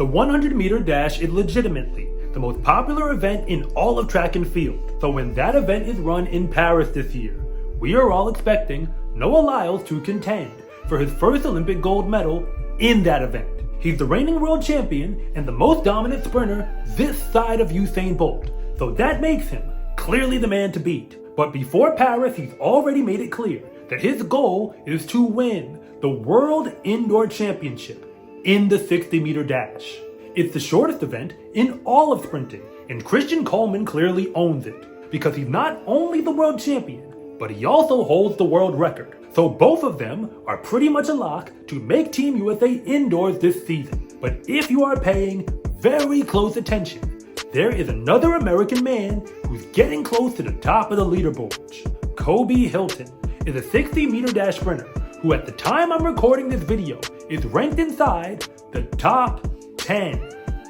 The 100-meter dash is legitimately the most popular event in all of track and field. So when that event is run in Paris this year, we are all expecting Noah Lyles to contend for his first Olympic gold medal in that event. He's the reigning world champion and the most dominant sprinter this side of Usain Bolt, so that makes him clearly the man to beat. But before Paris, he's already made it clear that his goal is to win the World Indoor Championship in the 60-meter dash. It's the shortest event in all of sprinting, and Christian Coleman clearly owns it, because he's not only the world champion, but he also holds the world record. So both of them are pretty much a lock to make Team USA indoors this season. But if you are paying very close attention, there is another American man who's getting close to the top of the leaderboard. Kobe Hilton is a 60-meter dash sprinter who, at the time I'm recording this video, is ranked inside the top 10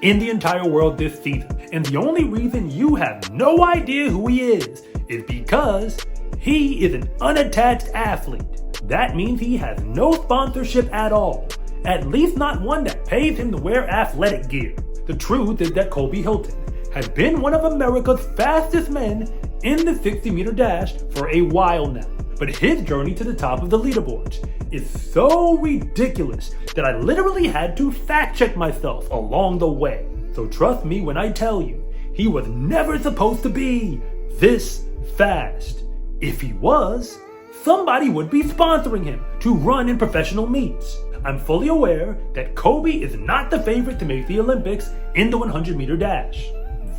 in the entire world this season. And the only reason you have no idea who he is because he is an unattached athlete. That means he has no sponsorship at all, at least not one that pays him to wear athletic gear. The truth is that Kobe Hilton has been one of America's fastest men in the 60-meter dash for a while now. But his journey to the top of the leaderboards is so ridiculous that I literally had to fact check myself along the way. So trust me when I tell you, he was never supposed to be this fast. If he was, somebody would be sponsoring him to run in professional meets. I'm fully aware that Kobe is not the favorite to make the Olympics in the 100-meter dash.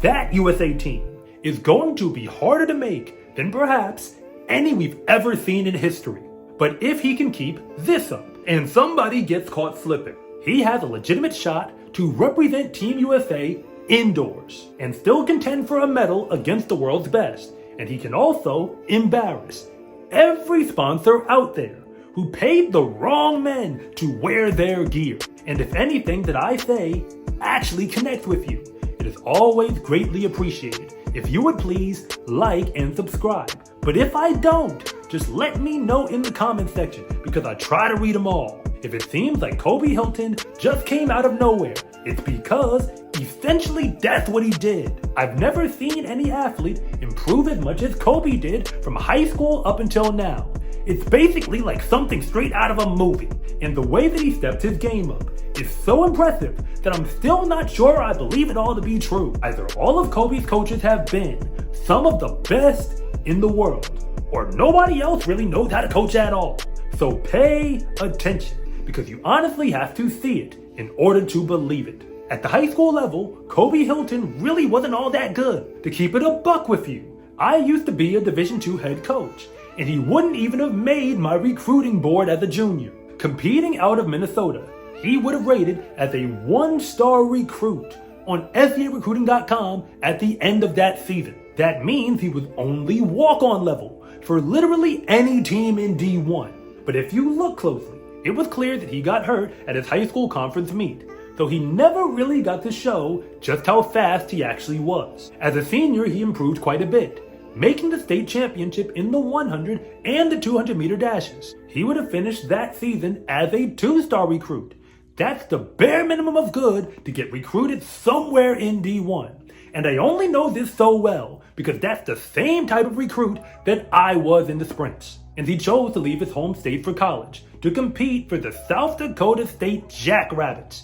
That USA team is going to be harder to make than perhaps any we've ever seen in history. But if he can keep this up and somebody gets caught slipping, he has a legitimate shot to represent Team USA indoors and still contend for a medal against the world's best. And he can also embarrass every sponsor out there who paid the wrong men to wear their gear. And if anything that I say actually connects with you, it is always greatly appreciated if you would please like and subscribe. But if I don't, just let me know in the comment section, because I try to read them all. If it seems like Kobe Hilton just came out of nowhere, it's because essentially that's what he did. I've never seen any athlete improve as much as Kobe did from high school up until now. It's basically like something straight out of a movie, and the way that he stepped his game up is so impressive that I'm still not sure I believe it all to be true. Either all of Kobe's coaches have been some of the best in the world, or nobody else really knows how to coach at all. So pay attention, because you honestly have to see it in order to believe it. At the high school level, Kobe Hilton really wasn't all that good. To keep it a buck with you, I used to be a Division II head coach, and he wouldn't even have made my recruiting board as a junior. Competing out of Minnesota, he would have rated as a 1-star recruit on SCArecruiting.com at the end of that season. That means he was only walk-on level for literally any team in D1. But if you look closely, it was clear that he got hurt at his high school conference meet, so he never really got to show just how fast he actually was. As a senior, he improved quite a bit, making the state championship in the 100 and the 200-meter dashes. He would have finished that season as a 2-star recruit. That's the bare minimum of good to get recruited somewhere in D1. And I only know this so well because that's the same type of recruit that I was in the sprints. And he chose to leave his home state for college to compete for the South Dakota State Jackrabbits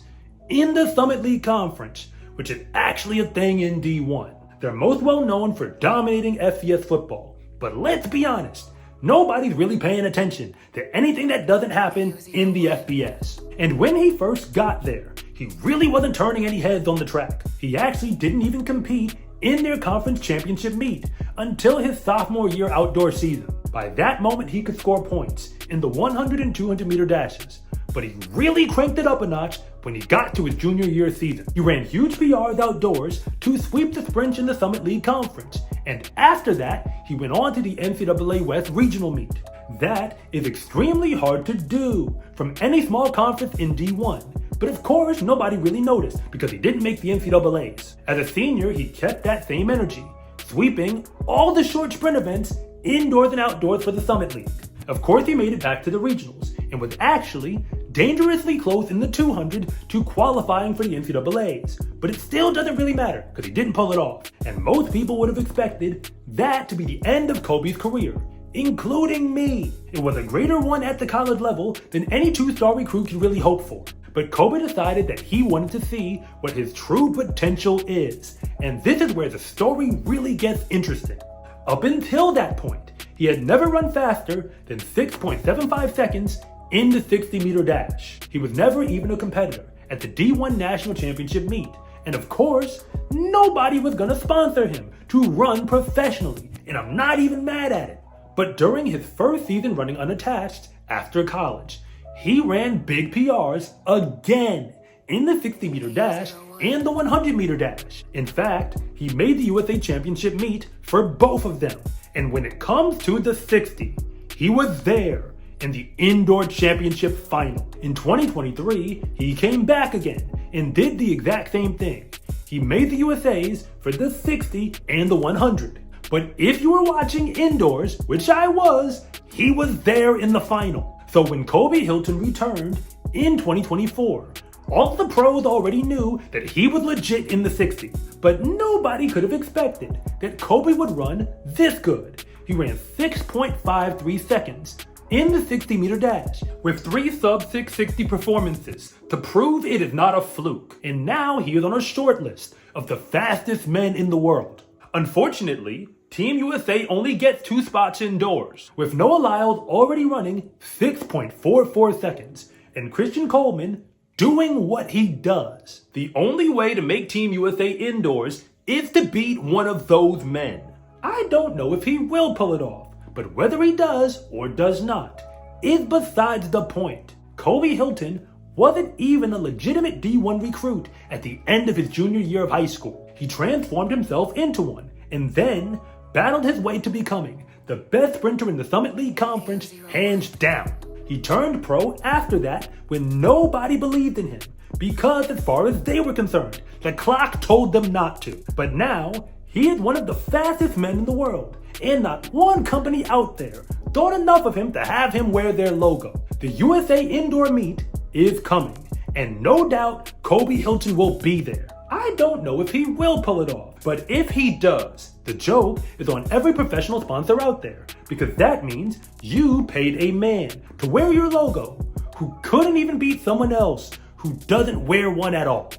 in the Summit League Conference, which is actually a thing in D1. They're most well known for dominating FCS football. But let's be honest, nobody's really paying attention to anything that doesn't happen in the FBS. And when he first got there, he really wasn't turning any heads on the track. He actually didn't even compete in their conference championship meet until his sophomore year outdoor season. By that moment, he could score points in the 100 and 200 meter dashes, but he really cranked it up a notch when he got to his junior year season. He ran huge PRs outdoors to sweep the sprints in the Summit League Conference, and after that, he went on to the NCAA West Regional Meet. That is extremely hard to do from any small conference in D1. But of course, nobody really noticed because he didn't make the NCAAs. As a senior, he kept that same energy, sweeping all the short sprint events indoors and outdoors for the Summit League. Of course, he made it back to the regionals and was actually dangerously close in the 200 to qualifying for the NCAAs. But it still doesn't really matter because he didn't pull it off. And most people would have expected that to be the end of Kobe's career, including me. It was a greater one at the college level than any two-star recruit could really hope for. But Kobe decided that he wanted to see what his true potential is. And this is where the story really gets interesting. Up until that point, he had never run faster than 6.75 seconds in the 60-meter dash. He was never even a competitor at the D1 National Championship meet. And of course, nobody was gonna sponsor him to run professionally. And I'm not even mad at it. But during his first season running unattached after college, he ran big PRs again in the 60-meter dash and the 100-meter dash. In fact, he made the USA Championship meet for both of them. And when it comes to the 60, he was there in the indoor championship final. In 2023, he came back again and did the exact same thing. He made the USAs for the 60 and the 100. But if you were watching indoors, which I was, he was there in the final. So when Kobe Hilton returned in 2024, all the pros already knew that he was legit in the 60, but nobody could have expected that Kobe would run this good. He ran 6.53 seconds in the 60-meter dash with 3 sub-660 performances to prove it is not a fluke. And now he is on a short list of the fastest men in the world. Unfortunately, Team USA only gets 2 spots indoors, with Noah Lyles already running 6.44 seconds and Christian Coleman doing what he does. The only way to make Team USA indoors is to beat one of those men. I don't know if he will pull it off, but whether he does or does not is besides the point. Kobe Hilton wasn't even a legitimate D1 recruit at the end of his junior year of high school. He transformed himself into one and then battled his way to becoming the best sprinter in the Summit League Conference, hands down. He turned pro after that when nobody believed in him because as far as they were concerned, the clock told them not to. But now, he is one of the fastest men in the world, and not one company out there thought enough of him to have him wear their logo. The USA Indoor Meet is coming, and no doubt Kobe Hilton will be there. I don't know if he will pull it off, but if he does, the joke is on every professional sponsor out there, because that means you paid a man to wear your logo who couldn't even beat someone else who doesn't wear one at all.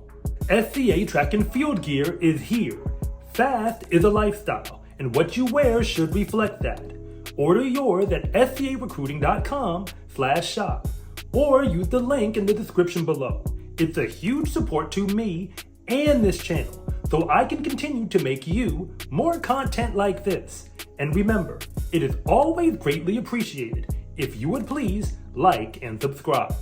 SCA track and field gear is here. Fast is a lifestyle, and what you wear should reflect that. Order yours at scarecruiting.com/shop or use the link in the description below. It's a huge support to me and this channel, so I can continue to make you more content like this. And remember, it is always greatly appreciated if you would please like and subscribe.